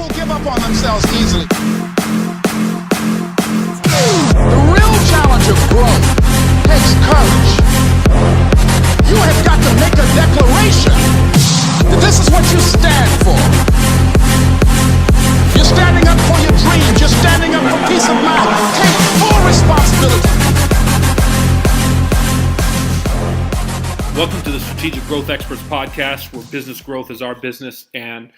people give up on themselves easily. The real challenge of growth takes courage. You have got to make a declaration that this is what you stand for. You're standing up for your dreams. You're standing up for peace of mind. Take full responsibility. Welcome to the Strategic Growth Experts Podcast, where business growth is our business. And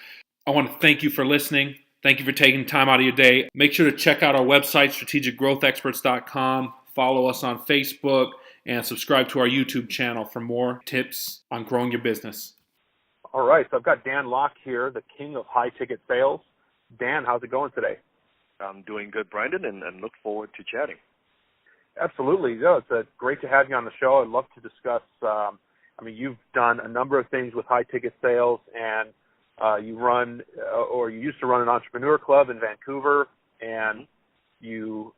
I want to thank you for listening. Thank you for taking time out of your day. Make sure to check out our website, strategicgrowthexperts.com. Follow us on Facebook and subscribe to our YouTube channel for more tips on growing your business. All right, so I've got Dan Lok here, the king of high-ticket sales. Dan, how's it going today? I'm doing good, Brandon, and look forward to chatting. Absolutely. Yeah, it's great to have you on the show. I'd love to discuss, you've done a number of things with high-ticket sales, and you used to run an entrepreneur club in Vancouver, and you're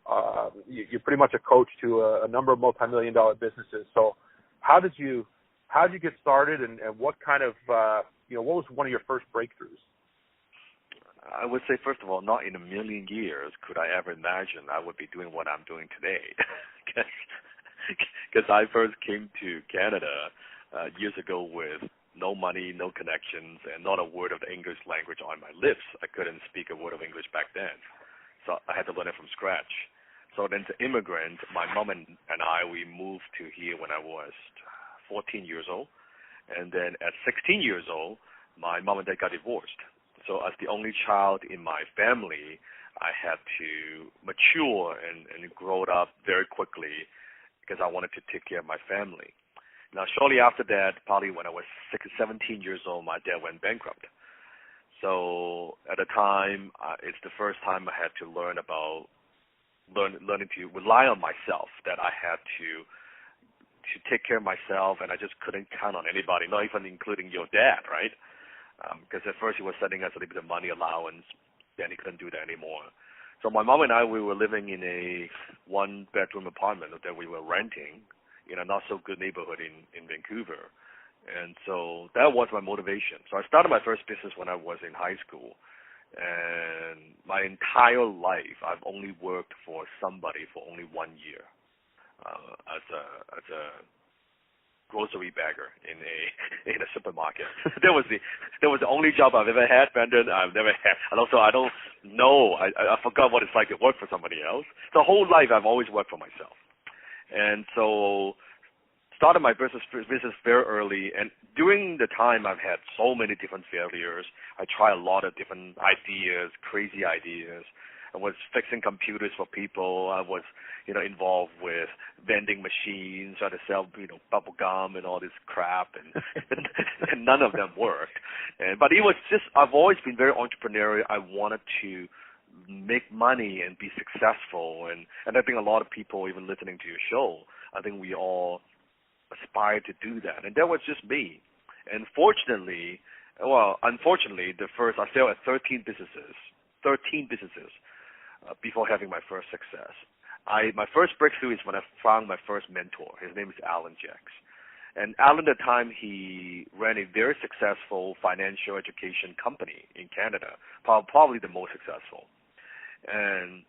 pretty much a coach to a number of multi-million-dollar businesses. So how did you get started, and what kind of, what was one of your first breakthroughs? I would say, first of all, not in a million years could I ever imagine I would be doing what I'm doing today. Because I first came to Canada years ago with no money, no connections, and not a word of the English language on my lips. I couldn't speak a word of English back then. So I had to learn it from scratch. So then as an immigrant, my mom and I, we moved to here when I was 14 years old. And then at 16 years old, my mom and dad got divorced. So as the only child in my family, I had to mature and grow up very quickly because I wanted to take care of my family. Now, shortly after that, probably when I was 17 years old, my dad went bankrupt. So at the time, it's the first time I had to learning to rely on myself, that I had to take care of myself, and I just couldn't count on anybody, not even including your dad, right? Because at first he was sending us a little bit of money allowance, then he couldn't do that anymore. So my mom and I, we were living in a one-bedroom apartment that we were renting in a not-so-good neighborhood in Vancouver. And so that was my motivation. So I started my first business when I was in high school. And my entire life, I've only worked for somebody for only 1 year as a grocery bagger in a supermarket. That was the only job I've ever had, Brandon. I've never had, and also I don't know. I forgot what it's like to work for somebody else. The whole life I've always worked for myself, and so started my business very early. And during the time, I've had so many different failures. I tried a lot of different ideas, crazy ideas. I was fixing computers for people. I was, involved with vending machines, trying to sell, bubble gum and all this crap, and none of them worked. But it was just, I've always been very entrepreneurial. I wanted to make money and be successful, and I think a lot of people, even listening to your show, I think we all aspire to do that, and that was just me. And unfortunately, I failed at 13 businesses before having my first success. My first breakthrough is when I found my first mentor. His name is Alan Jacks. And Alan, at the time, he ran a very successful financial education company in Canada, probably the most successful. And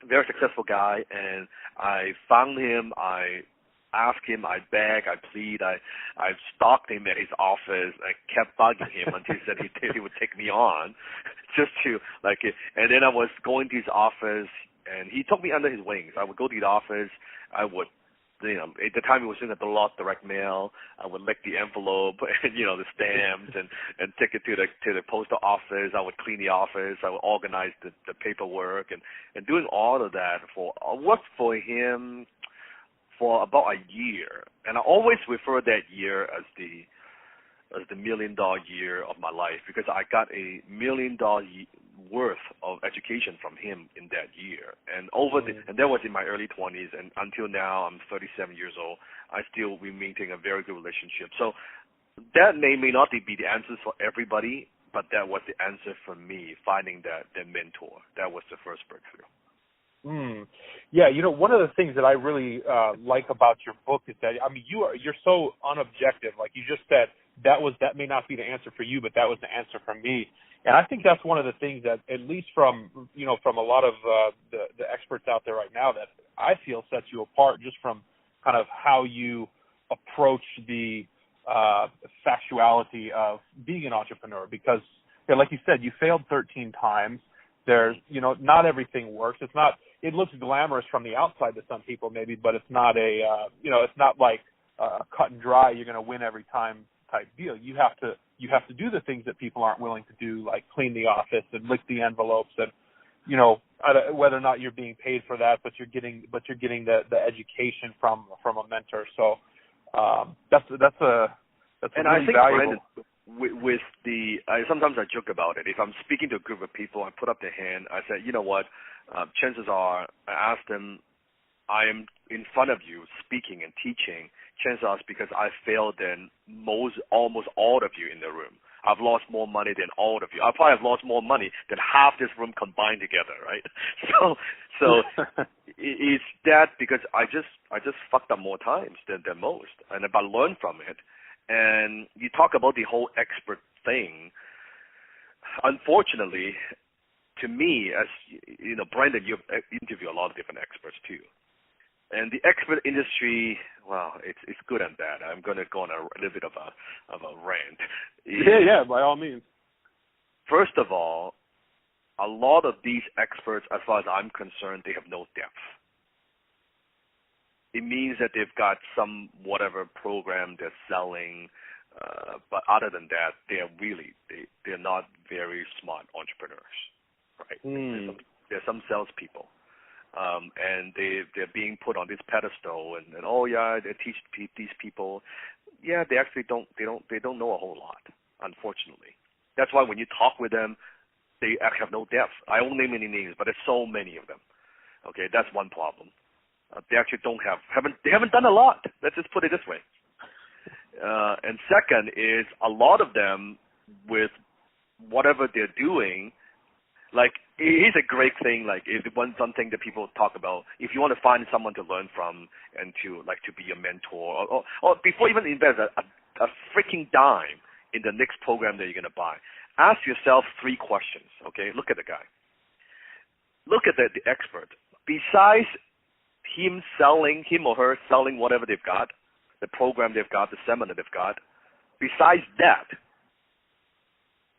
very successful guy. And I found him, I asked him, I begged, I plead, I stalked him at his office. I kept bugging him until he said he would take me on, just to like it. And then I was going to his office, and he took me under his wings. I would go to the office. I would, at the time he was doing a lot direct mail. I would lick the envelope, and the stamps, and take it to the postal office. I would clean the office. I would organize the paperwork, and doing all of that I worked for him for about a year, and I always refer that year as the $1 million year of my life, because I got $1 million worth of education from him in that year, and and that was in my early 20s, and until now I'm 37 years old. I still maintain a very good relationship. So that may not be the answers for everybody, but that was the answer for me, finding that mentor. That was the first breakthrough. Yeah, one of the things that I really like about your book is that, you're so unobjective. Like you just said, that may not be the answer for you, but that was the answer for me. And I think that's one of the things that, at least from a lot of the experts out there right now, that I feel sets you apart, just from kind of how you approach the factuality of being an entrepreneur. Because, like you said, you failed 13 times. There's, not everything works. It looks glamorous from the outside to some people maybe, but it's not it's not like cut and dry, you're going to win every time type deal. You have to do the things that people aren't willing to do, like clean the office and lick the envelopes, and whether or not you're being paid for that, but you're getting the education from a mentor. So that's and really I think, valuable. Brandon, sometimes I joke about it. If I'm speaking to a group of people, I put up their hand, I say, you know what, chances are, I ask them, I am in front of you speaking and teaching, chances are because I failed than almost all of you in the room. I've lost more money than all of you. I probably have lost more money than half this room combined together, right? So it's that because I just fucked up more times than most, and if I learn from it. And you talk about the whole expert thing. Unfortunately, to me, as you know, Brandon, you interview a lot of different experts too. And the expert industry, well, it's good and bad. I'm going to go on a little bit of a rant. Yeah, by all means. First of all, a lot of these experts, as far as I'm concerned, they have no depth. It means that they've got some whatever program they're selling, but other than that, they're not very smart entrepreneurs, right? There's some salespeople. And they're being put on this pedestal, and oh yeah, they teach these people. Yeah, they actually don't know a whole lot, unfortunately. That's why when you talk with them, they actually have no depth. I won't name any names, but there's so many of them. Okay, that's one problem. They actually haven't done a lot. Let's just put it this way. And second is a lot of them with whatever they're doing. Like, here's a great thing, like, if one thing that people talk about, if you want to find someone to learn from and to be a mentor, or before even invest a freaking dime in the next program that you're going to buy, ask yourself 3 questions, okay? Look at the guy. Look at the expert. Besides him or her selling whatever they've got, the program they've got, the seminar they've got, besides that,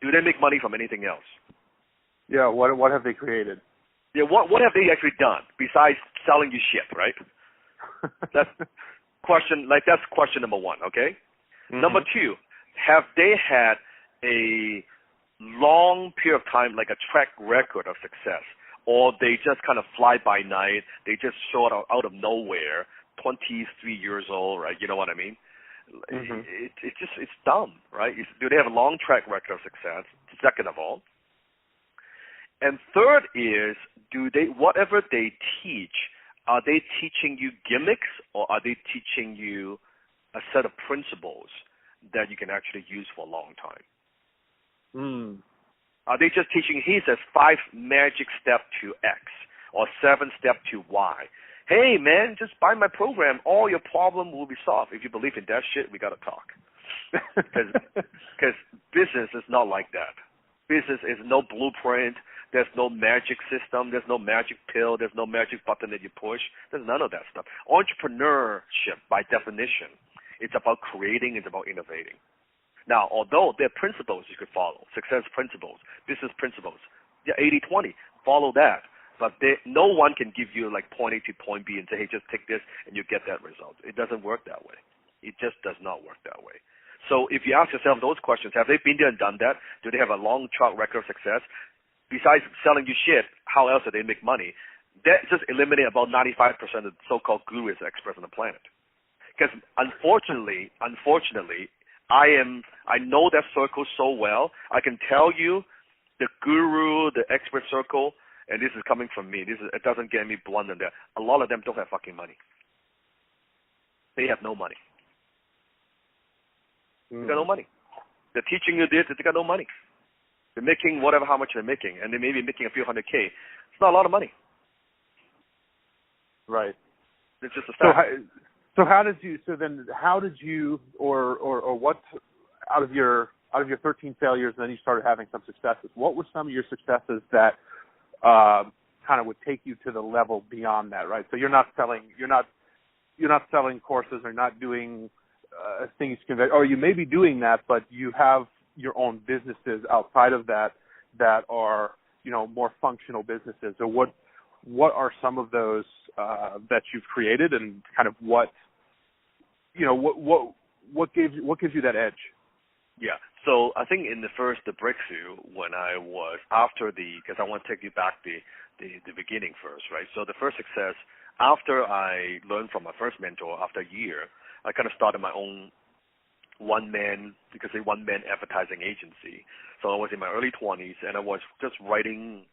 do they make money from anything else? Yeah, what have they created? Yeah, what have they actually done besides selling you shit, right? That's question number 1, okay? Mm-hmm. Number 2, have they had a long period of time, like a track record of success, or they just kind of fly by night, they just show up out of nowhere, 23 years old, right? You know what I mean? Mm-hmm. It's dumb, right? Do they have a long track record of success? Second of all. And third is, whatever they teach, are they teaching you gimmicks, or are they teaching you a set of principles that you can actually use for a long time? Are they just teaching, he says 5 magic step to X, or 7 step to Y? Hey, man, just buy my program. All your problem will be solved. If you believe in that shit, we got to talk. Because business is not like that. Business is no blueprint. There's no magic system. There's no magic pill. There's no magic button that you push. There's none of that stuff. Entrepreneurship, by definition, it's about creating. It's about innovating. Now, although there are principles you could follow, success principles, business principles, 80-20, follow that. But no one can give you like point A to point B and say, hey, just take this and you get that result. It doesn't work that way. It just does not work that way. So if you ask yourself those questions, have they been there and done that? Do they have a long track record of success? Besides selling you shit, how else do they make money? That just eliminates about 95% of the so-called gurus experts on the planet. Because unfortunately, I know that circle so well. I can tell you the guru, the expert circle, and this is coming from me. It doesn't get me blunt on that. A lot of them don't have fucking money. They have no money. They got no money. They're teaching you this, they got no money. They're making how much they're making, and they may be making a few $100K. It's not a lot of money. Right. It's just a fact. How did you, or what, out of your 13 failures, and then you started having some successes. What were some of your successes that kind of would take you to the level beyond that, right? So you're not selling courses or not doing things, or you may be doing that, but you have your own businesses outside of that are, more functional businesses. So what are some of those that you've created, and kind of what gives you that edge? Yeah. So I think in the breakthrough, when I was because I want to take you back the beginning first, right? So the first success, after I learned from my first mentor, after a year, I kind of started my own one-man advertising agency. So I was in my early 20s, and I was just writing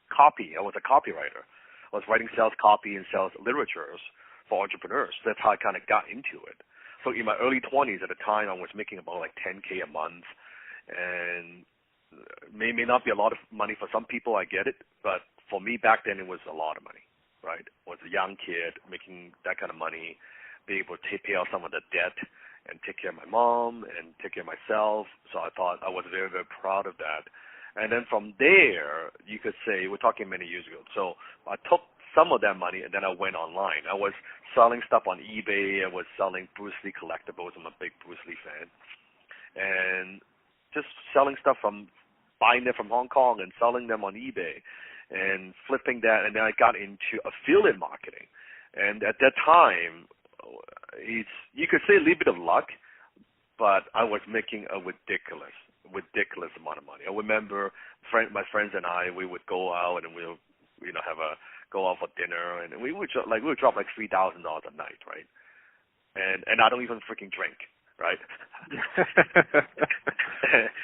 copy. I was a copywriter. I was writing sales copy and sales literatures for entrepreneurs. That's how I kind of got into it. So in my early 20s, at the time, I was making about like $10K a month, and may not be a lot of money for some people. I get it, but for me back then, it was a lot of money, right? I was a young kid making that kind of money, be able to pay off some of the debt and take care of my mom and take care of myself. So I thought I was very, very proud of that. And then from there, you could say, we're talking many years ago. So I took some of that money, and then I went online. I was selling stuff on eBay. I was selling Bruce Lee collectibles. I'm a big Bruce Lee fan. And just selling stuff buying them from Hong Kong and selling them on eBay and flipping that. And then I got into affiliate marketing. And at that time, you could say a little bit of luck, but I was making a ridiculous amount of money. I remember my friends and I, we would go out and we'll, go out for dinner, and we would drop like $3,000 a night, right? And I don't even freaking drink, right?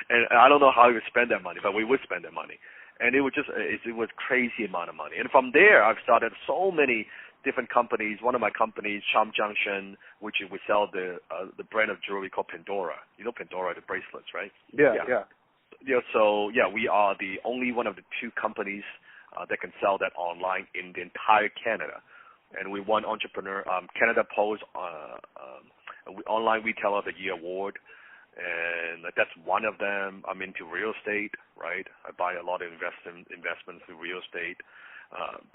and I don't know how we would spend that money, but we would spend that money. And it was crazy amount of money. And from there, I've started so many different companies. One of my companies, Charm Junction, which we sell the brand of jewelry called Pandora. You know Pandora, the bracelets, right? Yeah. So we are the only one of the two companies that can sell that online in the entire Canada. And we won Canada Post Online Retailer of the Year award. And that's one of them. I'm into real estate, right? I buy a lot of investments through real estate.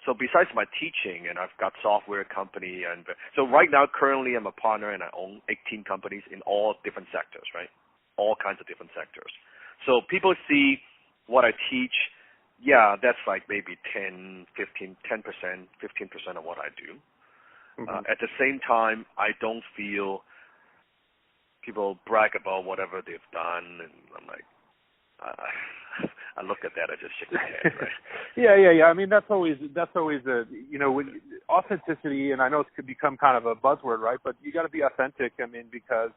So besides my teaching, and I've got software company, and so right now currently I'm a partner and I own 18 companies in all different sectors, right? All kinds of different sectors. So people see what I teach. Yeah, that's like maybe 10%, 15% of what I do. Mm-hmm. At the same time, I don't feel people brag about whatever they've done, and I'm like, I look at that, I just shake my head, right? Yeah. I mean, that's always authenticity, and I know it could become kind of a buzzword, right? But you got to be authentic. I mean, because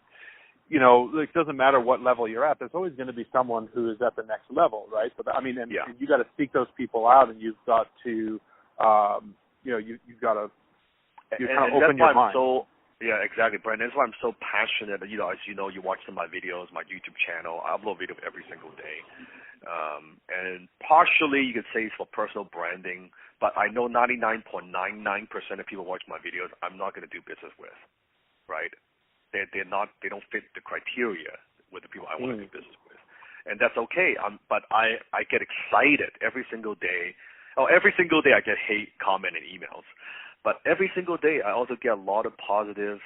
it doesn't matter what level you're at. There's always going to be someone who is at the next level, right? So and you got to seek those people out, and you've got to, you've got to, kind of open your mind. Yeah, exactly, Brandon. That's why I'm so passionate. As you know, you watch some of my videos, my YouTube channel. I upload video every single day. And partially you could say it's for personal branding, but I know 99.99% of people watch my videos I'm not going to do business with, right? They don't fit the criteria with the people I want to do business with. And that's okay. But I get excited every single day. Every single day I get hate, comment, and emails. But every single day, I also get a lot of positive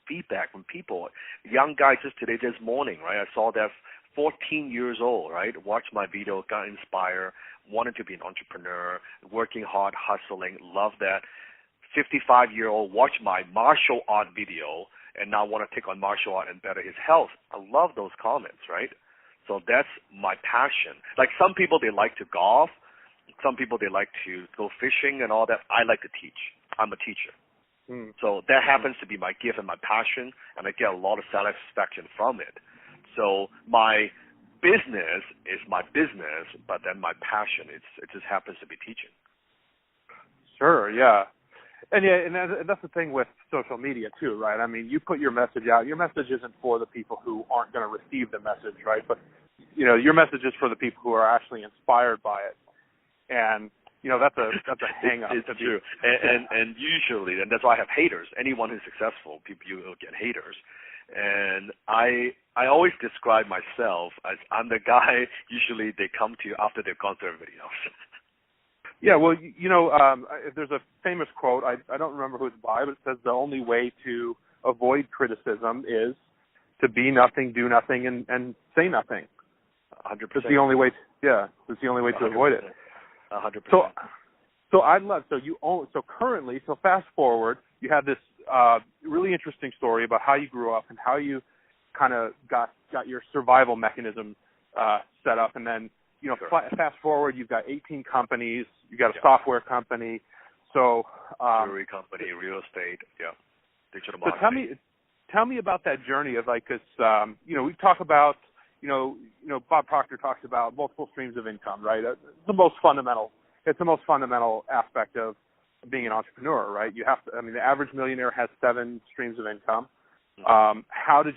feedback from people. Young guy just this morning, right? I saw that 14 years old, right? Watched my video, got inspired, wanted to be an entrepreneur, working hard, hustling, love that. 55-year-old watched my martial art video and now want to take on martial art and better his health. I love those comments, right? So that's my passion. Like some people, they like to golf. Some people, they like to go fishing and all that. I like to teach. I'm a teacher. So that happens to be my gift and my passion, and I get a lot of satisfaction from it. So my business is my business, but then my passion, it just happens to be teaching. Sure, yeah. And that's the thing with social media too, right? I mean, you put your message out. Your message isn't for the people who aren't going to receive the message, right? But, your message is for the people who are actually inspired by it. And that's a hang up. It's true, and usually, and that's why I have haters. Anyone who's successful, you will get haters, And I always describe myself as I'm the guy usually they come to after they've gone through everybody else. Yeah, well, there's a famous quote, I don't remember who it's by, but it says the only way to avoid criticism is to be nothing, do nothing, and say nothing. 100%. It's the only way it's the only way to avoid it. 100%. So I'd love, currently, fast forward, you have this really interesting story about how you grew up and how you kind of got your survival mechanism set up, and then, sure. Fast forward, you've got 18 companies, you've got a software company, jewelry company, real estate, digital marketing. So tell me about that journey of because we talk about Bob Proctor talks about multiple streams of income, right? It's the most fundamental aspect of being an entrepreneur, right? You have to. I mean, the average millionaire has 7 streams of income. How did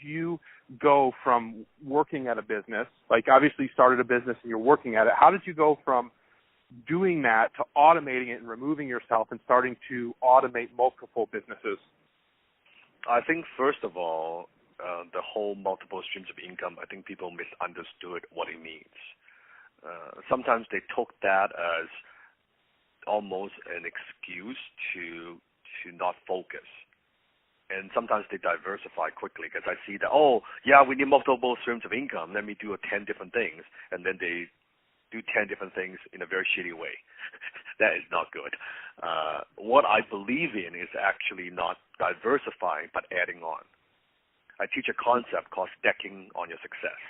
you go from working at a business, like obviously you started a business and you're working at it. How did you go from doing that to automating it and removing yourself and starting to automate multiple businesses? I think first of all, the whole multiple streams of income, I think people misunderstood what it means. Sometimes they took that as almost an excuse to not focus. And sometimes they diversify quickly because I see that, we need multiple streams of income. Let me do 10 different things. And then they do 10 different things in a very shitty way. That is not good. What I believe in is actually not diversifying, but adding on. I teach a concept called stacking on your success.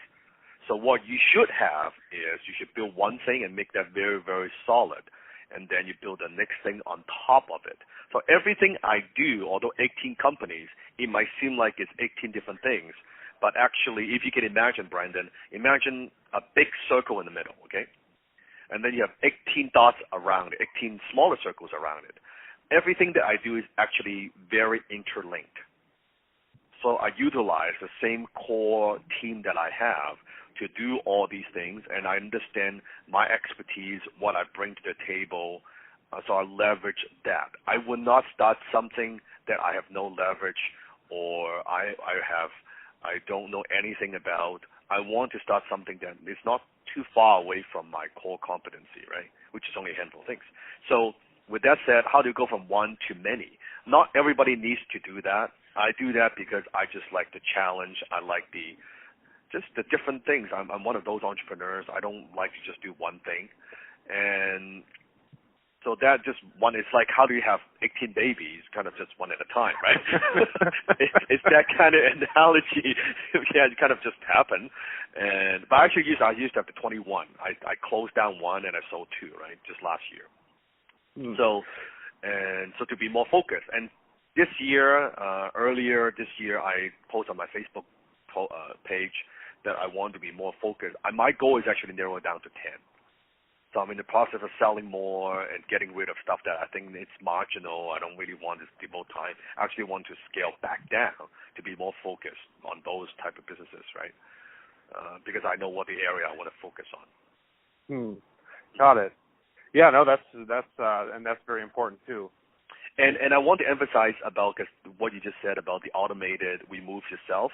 So what you should have is you should build one thing and make that very, very solid. And then you build the next thing on top of it. So everything I do, although 18 companies, it might seem like it's 18 different things. But actually, if you can imagine, Brandon, imagine a big circle in the middle, okay? And then you have 18 dots around it, 18 smaller circles around it. Everything that I do is actually very interlinked. So I utilize the same core team that I have to do all these things, and I understand my expertise, what I bring to the table, so I leverage that. I would not start something that I have no leverage or I don't know anything about. I want to start something that is not too far away from my core competency, right, which is only a handful of things. So with that said, how do you go from one to many? Not everybody needs to do that. I do that because I just like the challenge. I like the different things. I'm one of those entrepreneurs. I don't like to just do one thing. And so that just one, it's like how do you have 18 babies, kind of just one at a time, right? it's that kind of analogy. Yeah, it kind of just happened. But I used to have the 21. I closed down one and I sold 2, right, just last year. So to be more focused. And this year, earlier this year, I posted on my Facebook page that I want to be more focused. My goal is actually narrow it down to 10. So I'm in the process of selling more and getting rid of stuff that I think it's marginal. I don't really want to devote time. I actually want to scale back down to be more focused on those type of businesses, right? Because I know what the area I want to focus on. Got it. Yeah, no, that's and that's very important too. And I want to emphasize about what you just said about the automated remove yourself.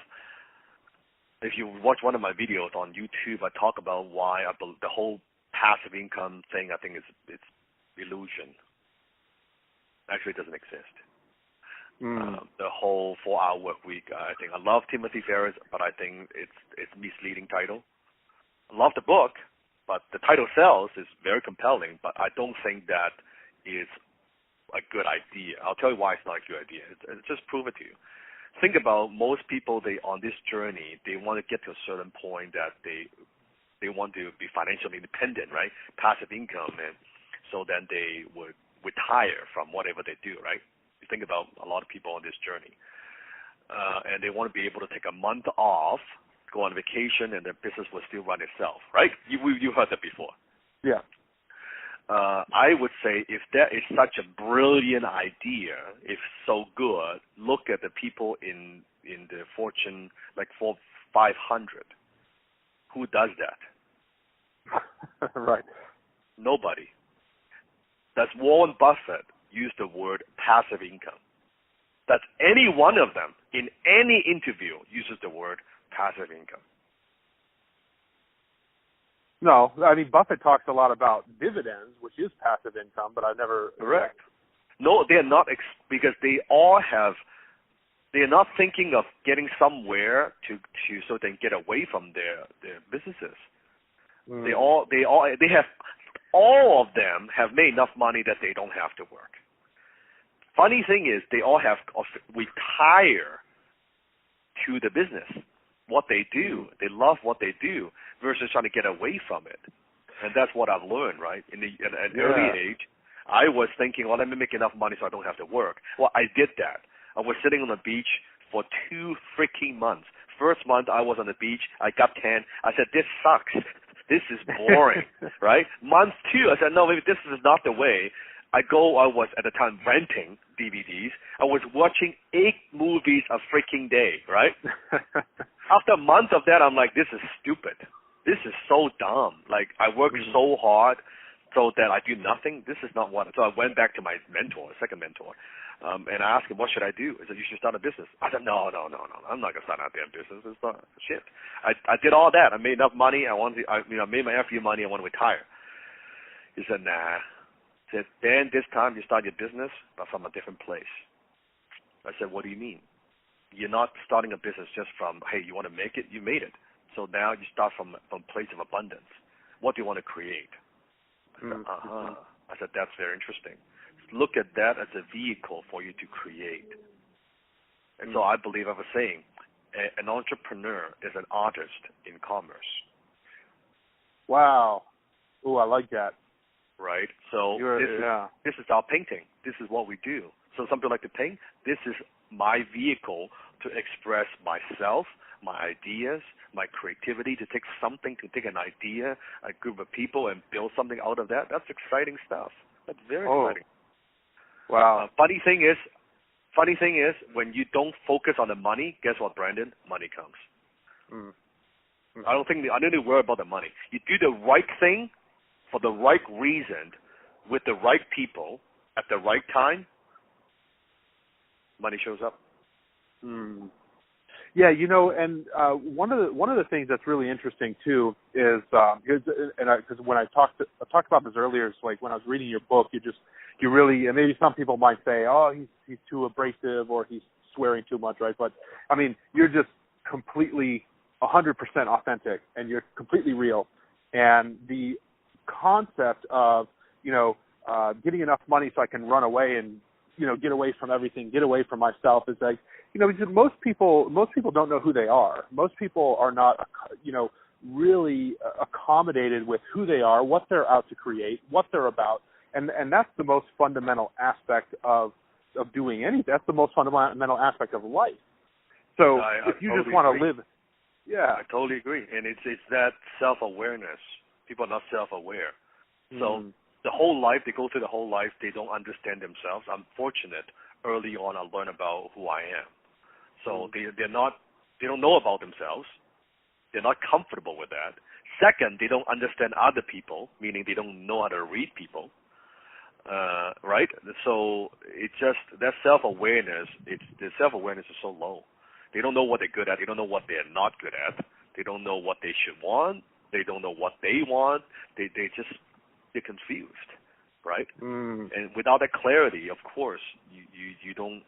If you watch one of my videos on YouTube, I talk about why the whole passive income thing, I think it's illusion. Actually, it doesn't exist. The whole 4-hour work week, I think. I love Timothy Ferriss, but I think it's misleading title. I love the book, but the title sells is very compelling, but I don't think that is a good idea. I'll tell you why it's not a good idea. Just prove it to you. Think about most people, on this journey, they want to get to a certain point that they want to be financially independent, right? Passive income, and so then they would retire from whatever they do, right? You think about a lot of people on this journey. And they want to be able to take a month off, go on vacation, and their business will still run itself, right? You heard that before. Yeah. I would say if that is such a brilliant idea, if so good, look at the people in the Fortune, like 500. Who does that? Right. Nobody. Does Warren Buffett use the word passive income? that any one of them in any interview uses the word passive income. No, I mean, Buffett talks a lot about dividends, which is passive income, but I've never... Correct. No, they're not, because they're not thinking of getting somewhere to so they can get away from their businesses. They have, all of them have made enough money that they don't have to work. Funny thing is, they all have retire to the business, what they do. They love what they do versus trying to get away from it. And that's what I've learned, right? At an early age, I was thinking, well, let me make enough money so I don't have to work. Well, I did that. I was sitting on the beach for 2 freaking months. First month I was on the beach, I got tan. I said, this sucks. This is boring, right? Month 2, I said, no, maybe this is not the way. I was at the time renting DVDs. I was watching 8 movies a freaking day, right? After a month of that, I'm like, this is stupid. This is so dumb. Like, I worked so hard so that I do nothing. This is not what. So I went back to my mentor, second mentor, and I asked him, what should I do? He said, you should start a business. I said, no. I'm not going to start out there in business. It's not shit. I did all that. I made enough money. I made my FU money. I want to retire. He said, nah. He said, Dan, this time you start your business, but from a different place. I said, what do you mean? You're not starting a business just from, hey, you want to make it? You made it. So now you start from a place of abundance. What do you want to create? I said, I said, that's very interesting. Look at that as a vehicle for you to create. And so I believe I was saying, an entrepreneur is an artist in commerce. Wow. Ooh, I like that. Right? So this is our painting. This is what we do. So some people like to paint. This is my vehicle to express myself, my ideas, my creativity, to take an idea, a group of people, and build something out of that. That's exciting stuff. That's very exciting. Wow. Funny thing is, when you don't focus on the money, guess what, Brandon? Money comes. I don't need to worry about the money. You do the right thing for the right reason with the right people at the right time, money shows up. Yeah, and one of the things that's really interesting too is because when I talked about this earlier, it's like when I was reading your book, you really, and maybe some people might say, oh, he's too abrasive or he's swearing too much, right? But I mean, you're just completely 100% authentic and you're completely real, and the concept of getting enough money so I can run away and get away from everything, get away from myself is like, most people don't know who they are. Most people are not, really accommodated with who they are, what they're out to create, what they're about. And that's the most fundamental aspect of doing anything. That's the most fundamental aspect of life. So if you just want to live, I totally agree. And it's that self-awareness. People are not self-aware. So the whole life, they go through the whole life, they don't understand themselves. I'm fortunate early on I learned about who I am. So they don't know about themselves. They're not comfortable with that. Second, they don't understand other people, meaning they don't know how to read people. Right? So it's just that self-awareness, the self-awareness is so low. They don't know what they're good at. They don't know what they're not good at. They don't know what they should want. They don't know what they want. They're confused, right? And without that clarity, of course, you don't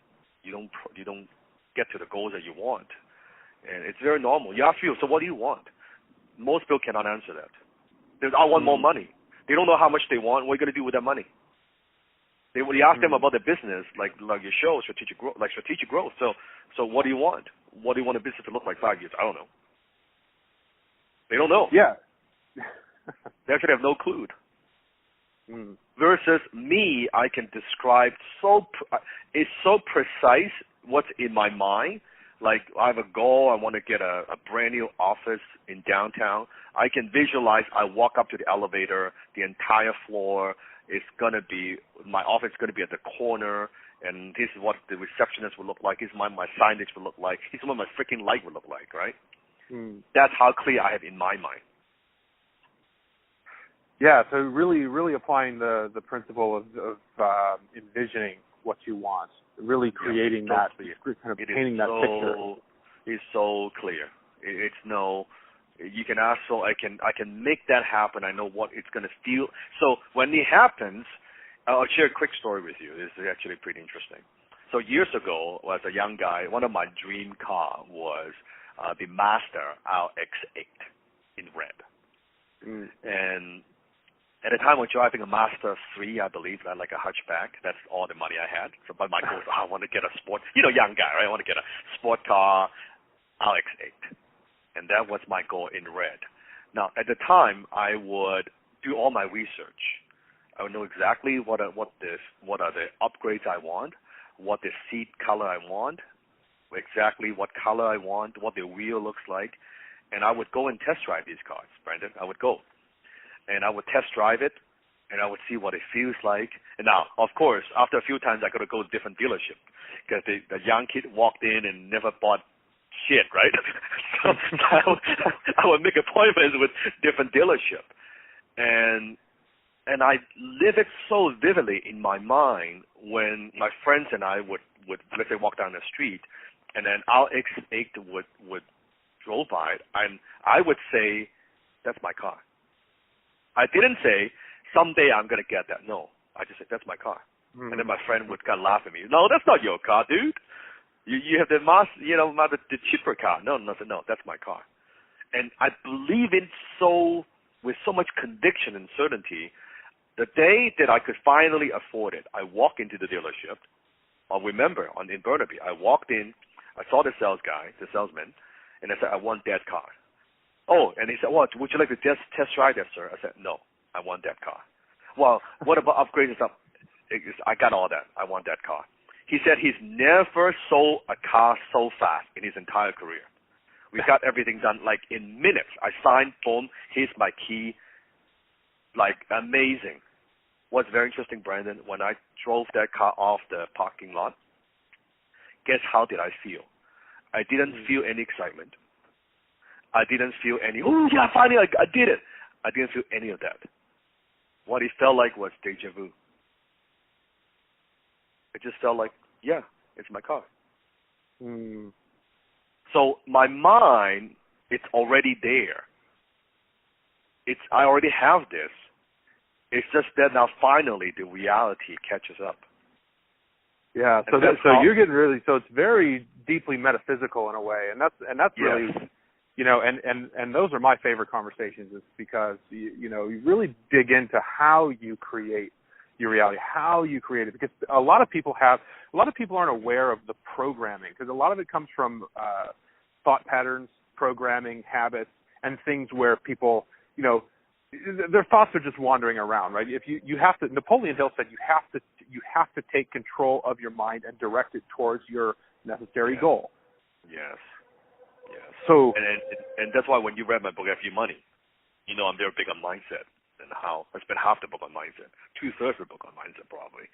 get to the goals that you want. And it's very normal. You ask people, so what do you want? Most people cannot answer that. I want more money. They don't know how much they want. What are you going to do with that money? When you ask them about the business, like your show, strategic growth. So what do you want? What do you want a business to look like 5 years? I don't know. They don't know. Yeah. They actually have no clue. Versus me, I can describe it's so precise what's in my mind. Like I have a goal, I want to get a brand new office in downtown. I can visualize, I walk up to the elevator, the entire floor is going to be, my office is going to be at the corner, and this is what the receptionist will look like, this is what my signage will look like, this is what my freaking light will look like, right? That's how clear I have in my mind. Yeah, so really, really applying the principle of envisioning what you want. Really creating that, kind of painting that picture. It's so clear. It's no, you can ask, so I can make that happen. I know what it's going to feel. So when it happens, I'll share a quick story with you. This is actually pretty interesting. So years ago, as a young guy, one of my dream car was the Master RX-8 in red. And at the time, I was driving a Master 3, I believe, like a hatchback. That's all the money I had. So, but my goal was, I want to get a sport, young guy, right? I want to get a sport car, RX-8. And that was my goal in red. Now, at the time, I would do all my research. I would know exactly what are the upgrades I want, what the seat color I want, exactly what color I want, what the wheel looks like. And I would go and test drive these cars, Brandon. I would go. And I would test drive it, and I would see what it feels like. And now, of course, after a few times, I got to go to different dealership because the young kid walked in and never bought shit, right? So I would make appointments with different dealership. And I live it so vividly in my mind when my friends and I would let's say, walk down the street, and then our RX-8 would drove by it, and I would say, that's my car. I didn't say, someday I'm going to get that. No. I just said, that's my car. And then my friend would kind of laugh at me. No, that's not your car, dude. You have the the cheaper car. No, that's my car. And I believe in with so much conviction and certainty. The day that I could finally afford it, I walked into the dealership. I'll remember in Burnaby, I walked in, I saw the salesman, and I said, I want that car. Oh, and he said, well, would you like to test drive that, sir? I said, no, I want that car. Well, what about upgrades and stuff? I got all that. I want that car. He said he's never sold a car so fast in his entire career. We got everything done like in minutes. I signed, boom, here's my key. Like, amazing. What's very interesting, Brandon, when I drove that car off the parking lot, guess how did I feel? I didn't feel any excitement. I didn't feel any, oh, yeah, finally I did it. I didn't feel any of that. What it felt like was deja vu. It just felt like, yeah, it's my car. So my mind, it's already there. I already have this. It's just that now finally the reality catches up. Yeah, so you're getting really, so it's very deeply metaphysical in a way, and that's really, and those are my favorite conversations, is because you really dig into how you create your reality, how you create it, because a lot of people aren't aware of the programming, because a lot of it comes from thought patterns, programming, habits, and things where people, their thoughts are just wandering around, right? If you have to, Napoleon Hill said you have to take control of your mind and direct it towards your necessary goal. Yes. So, and that's why when you read my book, F You Money, I'm very big on mindset and how I spent half the book on mindset, 2/3 of the book on mindset probably.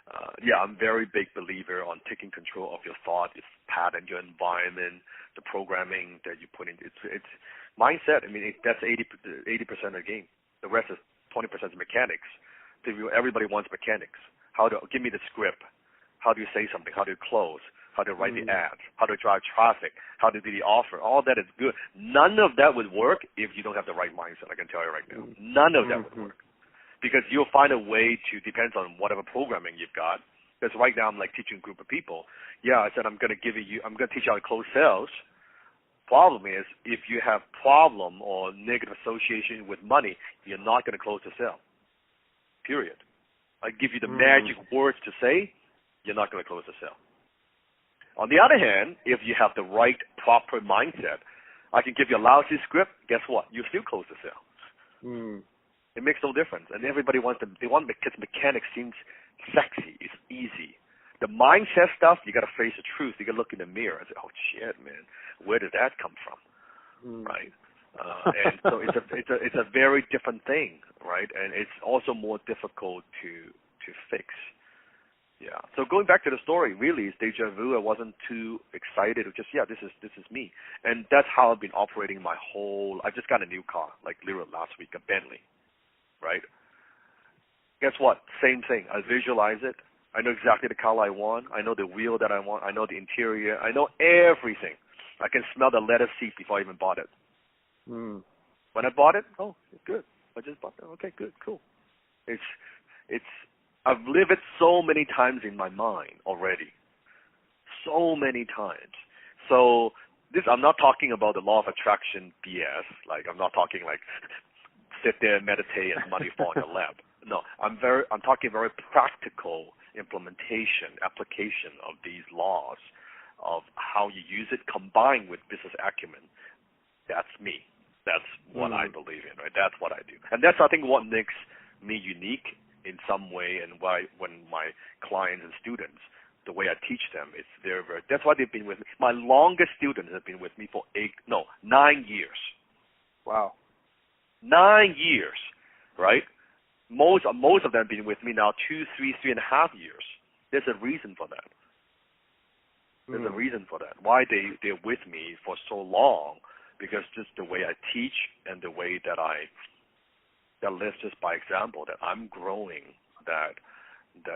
I'm very big believer on taking control of your thought, your pattern, your environment, the programming that you put in. It's mindset. I mean, that's 80% of the game. The rest is 20% is mechanics. Everybody wants mechanics. Give me the script. How do you say something? How do you close? How to write the ads? How to drive traffic? How to do the offer? All that is good. None of that would work if you don't have the right mindset. I can tell you right now. None of that would work. Because you'll find a way to, depends on whatever programming you've got. Because right now I'm like teaching a group of people. Yeah, I said I'm going to teach you how to close sales. Problem is, if you have problem or negative association with money, you're not going to close the sale. Period. I give you the magic words to say, you're not going to close the sale. On the other hand, if you have the right, proper mindset, I can give you a lousy script, guess what? You still close the sale. It makes no difference. And everybody because mechanics seems sexy. It's easy. The mindset stuff, you got to face the truth. You got to look in the mirror and say, oh, shit, man, where did that come from? Right? And so it's a very different thing, right? And it's also more difficult to fix. Yeah. So going back to the story, really, it's deja vu. I wasn't too excited. It was just, this is me. And that's how I've been operating I just got a new car, like literally last week, a Bentley, right? Guess what? Same thing. I visualize it. I know exactly the color I want. I know the wheel that I want. I know the interior. I know everything. I can smell the leather seat before I even bought it. Mm. When I bought it, oh, good. I just bought it. Okay, good, cool. I've lived it so many times in my mind already. So many times. So I'm not talking about the law of attraction BS. Like, I'm not talking like sit there and meditate and money fall in your lap. No, I'm talking very practical application of these laws, of how you use it combined with business acumen. That's me. That's what I believe in, right? That's what I do. And that's, I think, what makes me unique in some way, and why when my clients and students, the way I teach them, that's why they've been with me. My longest students have been with me for 9 years. Wow. 9 years, right? Most of them have been with me now 3.5 years. There's a reason for that. There's a reason for that. Why they're with me for so long, because just the way I teach and the way that that lives just by example, that I'm growing, that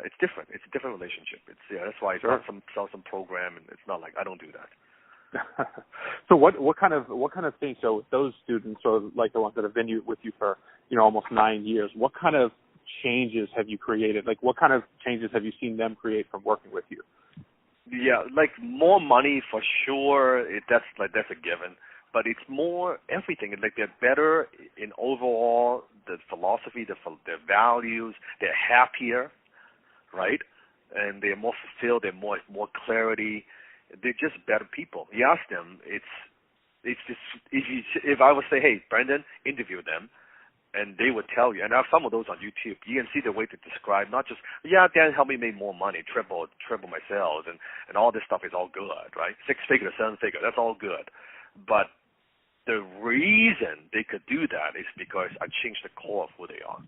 it's different. It's a different relationship. That's why it's not some program, and it's not like I don't do that. So what kind of things? So with those students, or like the ones that have been with you for almost 9 years, what kind of changes have you created? Like, what kind of changes have you seen them create from working with you? Yeah, like more money for sure. That's a given. But it's more everything. Like, they're better in overall the philosophy, their values. They're happier, right? And they're more fulfilled. They're more clarity. They're just better people. You ask them, it's just if I would say, hey, Brandon, interview them, and they would tell you. And I have some of those on YouTube. You can see the way to describe, not just, Dan helped me make more money, triple my sales, and all this stuff is all good, right? 6-figure, 7-figure, that's all good. But the reason they could do that is because I changed the core of who they are.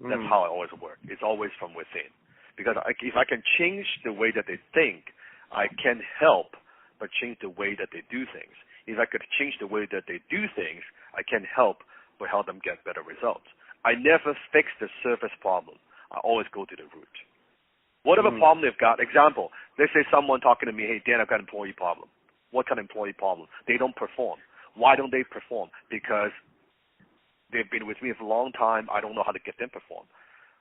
That's how I always work. It's always from within. Because if I can change the way that they think, I can help but change the way that they do things. If I could change the way that they do things, I can help but help them get better results. I never fix the surface problem. I always go to the root. Whatever problem they've got, example, let's say someone talking to me, hey, Dan, I've got an employee problem. What kind of employee problem? They don't perform. Why don't they perform? Because they've been with me for a long time. I don't know how to get them perform.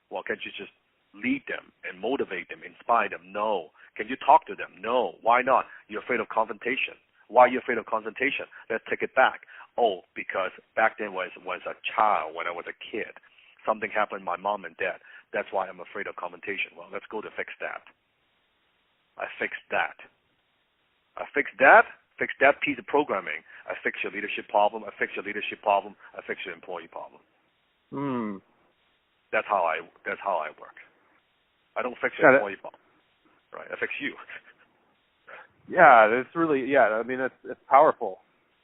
Well, can't you just lead them and motivate them, inspire them? No. Can you talk to them? No. Why not? You're afraid of confrontation. Why are you afraid of confrontation? Let's take it back. Oh, because back then when I was a child, when I was a kid, something happened to my mom and dad. That's why I'm afraid of confrontation. Well, let's go to fix that. I fixed that. Fix that piece of programming. I fix your leadership problem. I fix your leadership problem. I fix your employee problem. That's how I work. I don't fix your employee problem. Right. I fix you. Yeah, it's really I mean, it's powerful.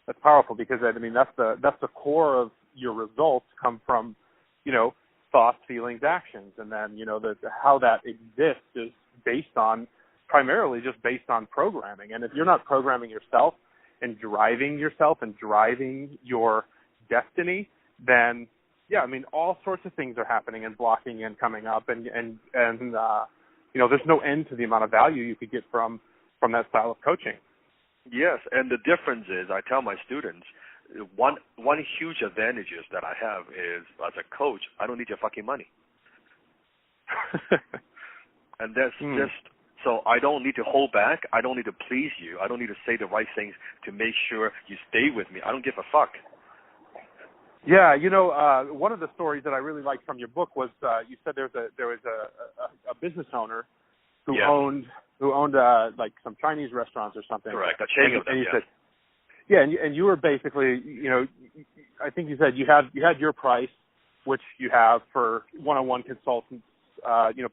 That's powerful because that's the core of your results come from thoughts, feelings, actions, and then how that exists is primarily just based on programming. And if you're not programming yourself and driving your destiny, then all sorts of things are happening and blocking and coming up, and there's no end to the amount of value you could get from that style of coaching. Yes, and the difference is, I tell my students, one huge advantage that I have is, as a coach, I don't need your fucking money. And that's just, so I don't need to hold back. I don't need to please you. I don't need to say the right things to make sure you stay with me. I don't give a fuck. Yeah, one of the stories that I really liked from your book was you said there was a business owner who owned like some Chinese restaurants or something. Correct, a chain of them. And said, and you were basically, I think you said you had your price, which you have for one-on-one consultants,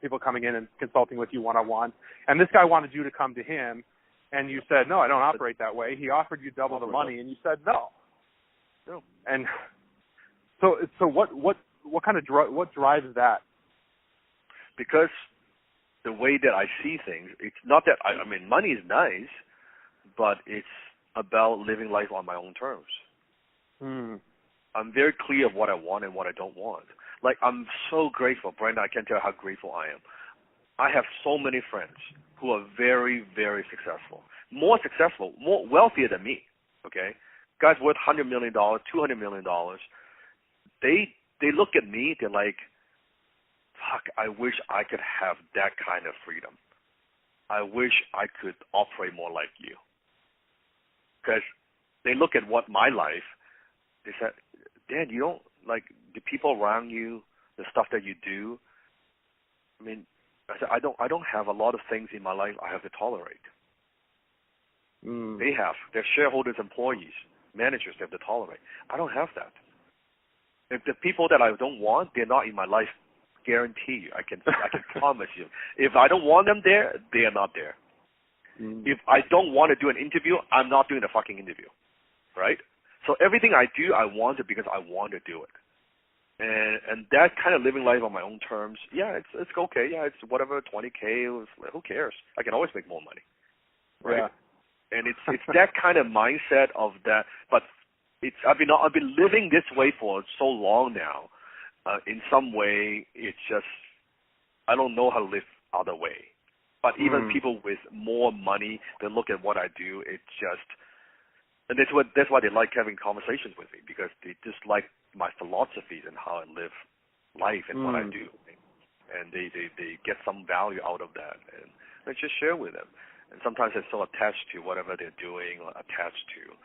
people coming in and consulting with you one-on-one, and this guy wanted you to come to him, and you said, no, I don't operate that way. He offered you double the money, and you said no. No. And so what kind of what drives that? Because the way that I see things, it's not that I mean, money is nice, but it's about living life on my own terms. I'm very clear of what I want and what I don't want. Like, I'm so grateful, Brandon. I can't tell you how grateful I am. I have so many friends who are very, very successful, more wealthier than me, okay? Guys worth $100 million, $200 million. They look at me, they're like, fuck, I wish I could have that kind of freedom. I wish I could operate more like you. Because they look at my life, they said, Dan, you don't, like, the people around you, the stuff that you do, I mean, I said, I don't have a lot of things in my life I have to tolerate. They have. They're shareholders, employees, managers they have to tolerate. I don't have that. If the people that I don't want, they're not in my life, guarantee you. I can promise you. If I don't want them there, they are not there. If I don't want to do an interview, I'm not doing a fucking interview, right? So everything I do, I want it because I want to do it. And that kind of living life on my own terms, yeah, it's okay. Yeah, it's whatever, $20K, who cares? I can always make more money, right? Yeah. And it's that kind of mindset of that. But I've been living this way for so long now. In some way, it's just I don't know how to live other way. But even people with more money, they look at what I do. It's just, and that's why they like having conversations with me, because they just like my philosophies and how I live life and what I do, and they get some value out of that, and I just share with them. And sometimes they're so attached to whatever they're doing or attached to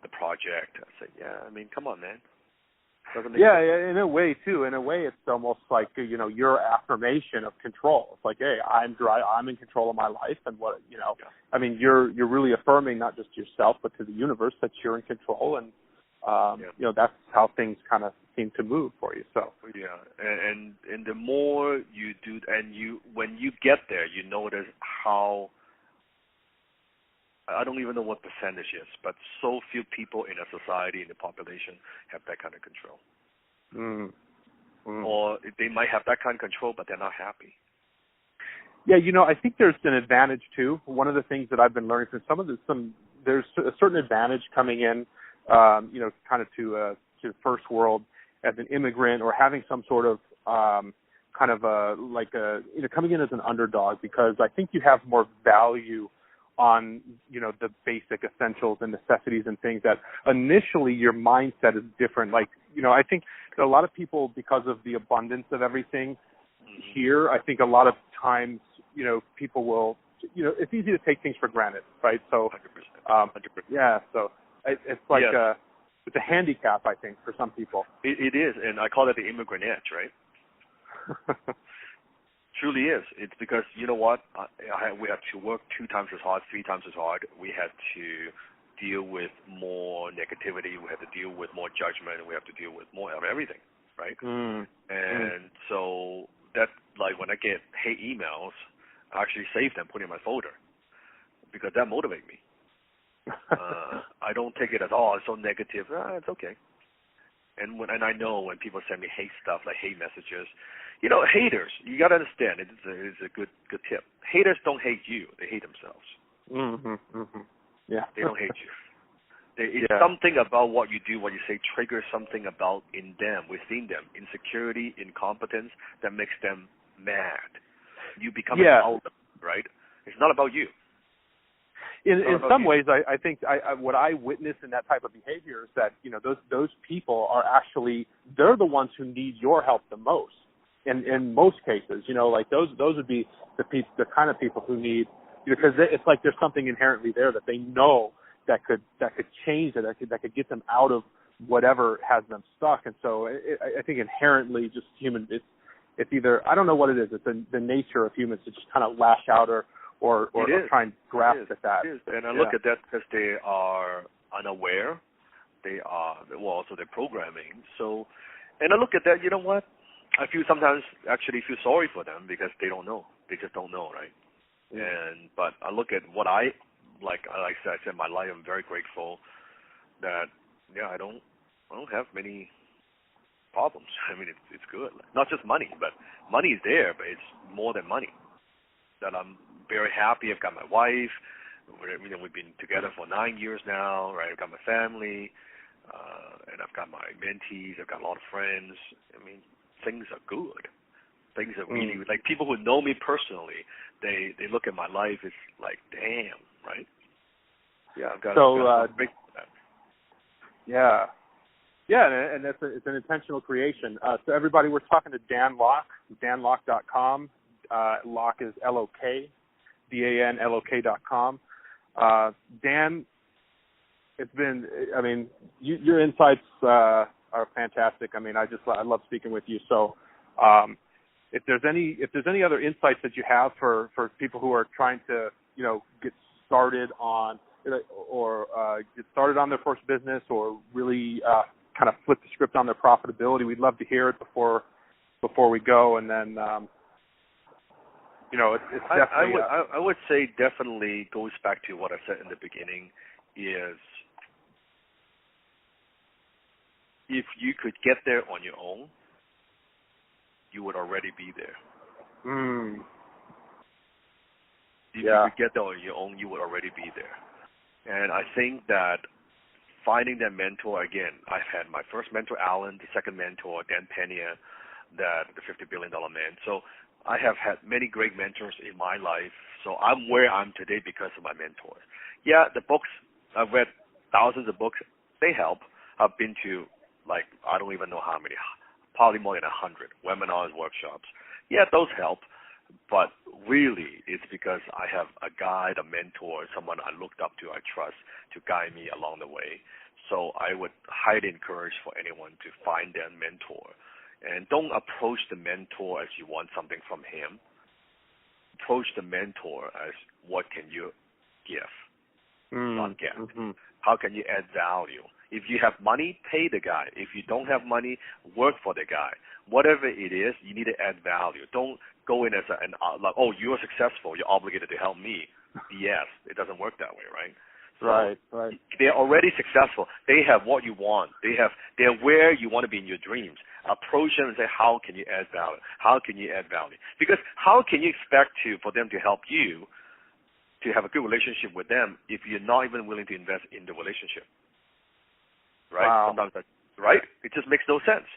the project. I say, yeah, I mean, come on, man. Yeah, in a way too. In a way, it's almost like your affirmation of control. It's like, hey, I'm in control of my life, and Yeah. I mean, you're really affirming not just yourself but to the universe that you're in control, and that's how things kind of seem to move for you. So yeah, and the more you do, and when you get there, you notice how. I don't even know what percentage is, but so few people in a society, in the population, have that kind of control. Or they might have that kind of control, but they're not happy. Yeah, I think there's an advantage too. One of the things that I've been learning from there's a certain advantage coming in, kind of to the first world as an immigrant, or having some sort of coming in as an underdog, because I think you have more value on, the basic essentials and necessities and things that initially your mindset is different. Like, I think that a lot of people, because of the abundance of everything here, I think a lot of times, people will, it's easy to take things for granted, right? So, 100%. Yeah, so it's like, yes. It's a handicap, I think, for some people. It is, and I call it the immigrant edge, right? Truly is. It's because, you know what, we have to work 2 times as hard, 3 times as hard. We had to deal with more negativity. We have to deal with more judgment. We have to deal with more of everything, right? And so that, like, when I get hate emails, I actually save them, put in my folder, because that motivates me. I don't take it at all. It's so negative. It's okay. And I know when people send me hate stuff, like hate messages, haters, you got to understand, it's a good tip. Haters don't hate you. They hate themselves. Yeah. They don't hate you. It's something about what you do, what you say, triggers something about within them, insecurity, incompetence, that makes them mad. You become an outlet, right? It's not about you. In some ways, I think what I witness in that type of behavior is that, those people are actually, they're the ones who need your help the most. In most cases, like those would be the kind of people who need, because it's like there's something inherently there that they know that could change it, that could get them out of whatever has them stuck. And so I think inherently, just human, it's either, I don't know what it is. It's the nature of humans to just kind of lash out or try and grasp at that. It is. And I look at that because they are unaware. They are, also they're programming. So, and I look at that, you know what? I sometimes feel sorry for them, because they don't know. They just don't know, right? But I look at what I said, my life, I'm very grateful that, I don't have many problems. I mean, it's good. Not just money, but money is there, but it's more than money. That I'm very happy. I've got my wife. We've been together for 9 years now, right? I've got my family, and I've got my mentees. I've got a lot of friends. I mean, things are good. Things are really like people who know me personally. They look at my life. It's like, damn, right? Yeah, I've got to break that. Yeah. Yeah, and it's an intentional creation. So everybody, we're talking to Dan Lok, danlok.com. Lok is L-O-K, DANLOK.com. Dan, it's been, I mean, your insights are fantastic. I mean, I love speaking with you. So if there's any other insights that you have for people who are trying to, get started on get started on their first business or really kind of flip the script on their profitability, we'd love to hear it before we go. And then, it's definitely. I would say definitely goes back to what I said in the beginning is if you could get there on your own, you would already be there. If you could get there on your own, you would already be there. And I think that finding that mentor, again, I've had my first mentor, Alan, the second mentor, Dan Pena, the $50 billion man. So I have had many great mentors in my life. So I'm where I'm today because of my mentors. Yeah, the books, I've read thousands of books. They help. I've been to, I don't even know how many, probably more than 100 webinars, workshops. Yeah, those help. But really, it's because I have a guide, a mentor, someone I looked up to, I trust, to guide me along the way. So I would highly encourage for anyone to find their mentor. And don't approach the mentor as you want something from him. Approach the mentor as what can you give, not get. How can you add value? If you have money, pay the guy. If you don't have money, work for the guy. Whatever it is, you need to add value. Don't go in as you're successful, you're obligated to help me. Yes, it doesn't work that way, right? So right. They're already successful. They have what you want. They're where you want to be in your dreams. Approach them and say, how can you add value? How can you add value? Because how can you expect for them to help you to have a good relationship with them if you're not even willing to invest in the relationship? Right? Wow. Sometimes right? It just makes no sense.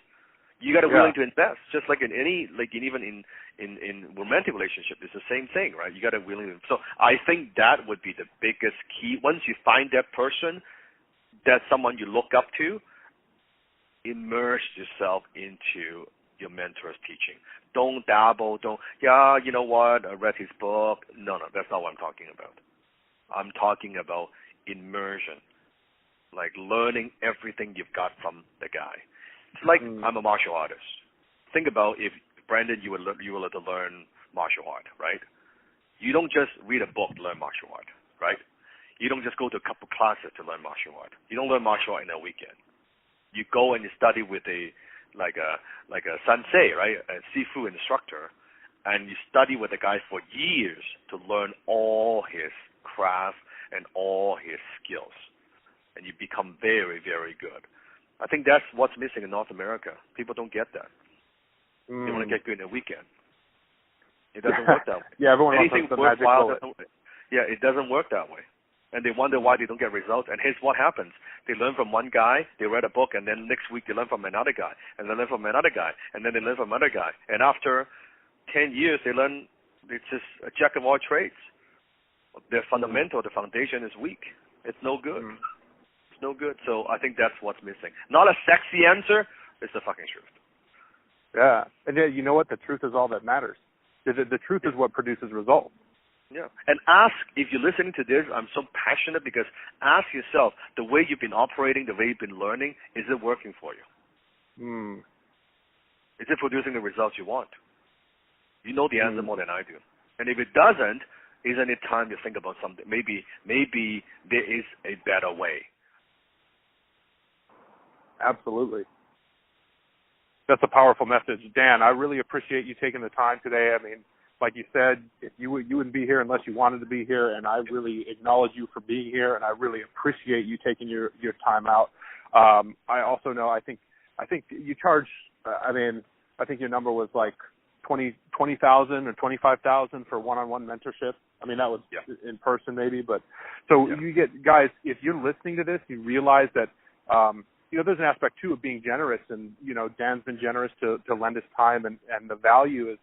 You got to be willing to invest, just like in any, even in romantic relationship, it's the same thing, right? You got to be willing to. So I think that would be the biggest key. Once you find that person, that's someone you look up to, immerse yourself into your mentor's teaching. Don't dabble. You know what? I read his book. No, that's not what I'm talking about. I'm talking about immersion, like learning everything you've got from the guy. It's like I'm a martial artist. Think about if, Brandon, you were to learn martial art, right? You don't just read a book to learn martial art, right? You don't just go to a couple classes to learn martial art. You don't learn martial art in a weekend. You go and you study with a sensei, right? A Sifu instructor, and you study with a guy for years to learn all his craft and all his skills. And you become very, very good. I think that's what's missing in North America. People don't get that. They want to get good in a weekend. It doesn't work that way. Yeah, everyone wants the magic bullet. Yeah, it doesn't work that way. And they wonder why they don't get results. And here's what happens. They learn from one guy, they read a book, and then next week they learn from another guy, and they learn from another guy, and then they learn from another guy. And after 10 years, they learn it's just a jack of all trades. Their fundamental, the foundation is weak. It's no good. No good. So I think that's what's missing. Not a sexy answer. It's the fucking truth. Yeah. And you know what? The truth is all that matters. The truth is what produces results. Yeah. And ask, if you're listening to this, I'm so passionate because ask yourself, the way you've been operating, the way you've been learning, is it working for you? Is it producing the results you want? You know the answer more than I do. And if it doesn't, isn't it time to think about something? Maybe there is a better way. Absolutely. That's a powerful message. Dan, I really appreciate you taking the time today. I mean, like you said, if you wouldn't be here unless you wanted to be here, and I really acknowledge you for being here, and I really appreciate you taking your time out. I also know, I think you charge, I think your number was like $20,000 or $25,000 for one-on-one mentorship. I mean, that was in person maybe, but so you get, guys, if you're listening to this, you realize that, there's an aspect too of being generous, and Dan's been generous to lend his time, and the value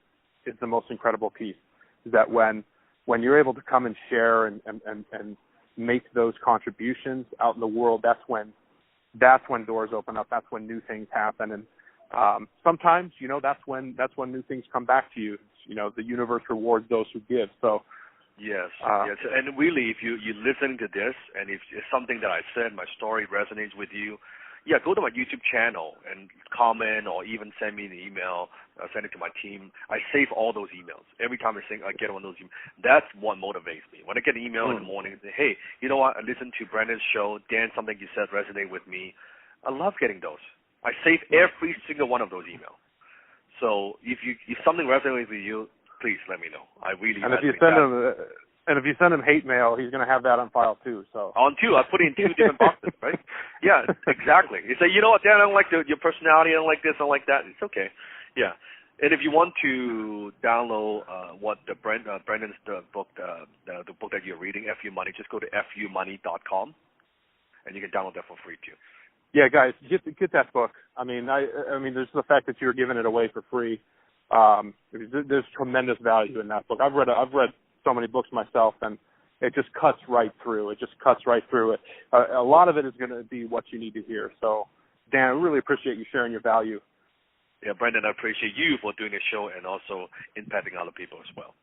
is the most incredible piece. Is that when you're able to come and share and make those contributions out in the world, that's when doors open up. That's when new things happen. And sometimes, that's when new things come back to you. The universe rewards those who give. So yes. And really, if you listen to this, and if it's something that I said, my story resonates with you, go to my YouTube channel and comment, or even send me an email. Send it to my team. I save all those emails. Every time I get one of those emails, that's what motivates me. When I get an email in the morning and say, hey, you know what, I listened to Brandon's show, Dan, something you said resonated with me. I love getting those. I save every single one of those emails. So if something resonates with you, please let me know. I really and if you send him hate mail, he's going to have that on file too. So on two, I put it in 2 different boxes, right? Yeah, exactly. You say, you know what, Dan, I don't like your personality. I don't like this. I don't like that. It's okay. Yeah. And if you want to download Brandon's book, the book that you're reading, FU Money, just go to fumoney.com, and you can download that for free too. Yeah, guys, get that book. I mean, there's the fact that you're giving it away for free. There's tremendous value in that book. I've read so many books myself, and it just cuts right through. It just cuts right through it. A lot of it is going to be what you need to hear. So, Dan, I really appreciate you sharing your value. Yeah, Brandon, I appreciate you for doing this show and also impacting other people as well.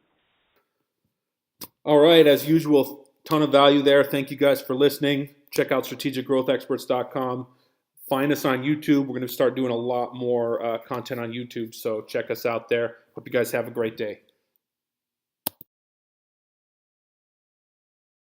All right, as usual, ton of value there. Thank you guys for listening. Check out strategicgrowthexperts.com. Find us on YouTube. We're going to start doing a lot more content on YouTube, so check us out there. Hope you guys have a great day.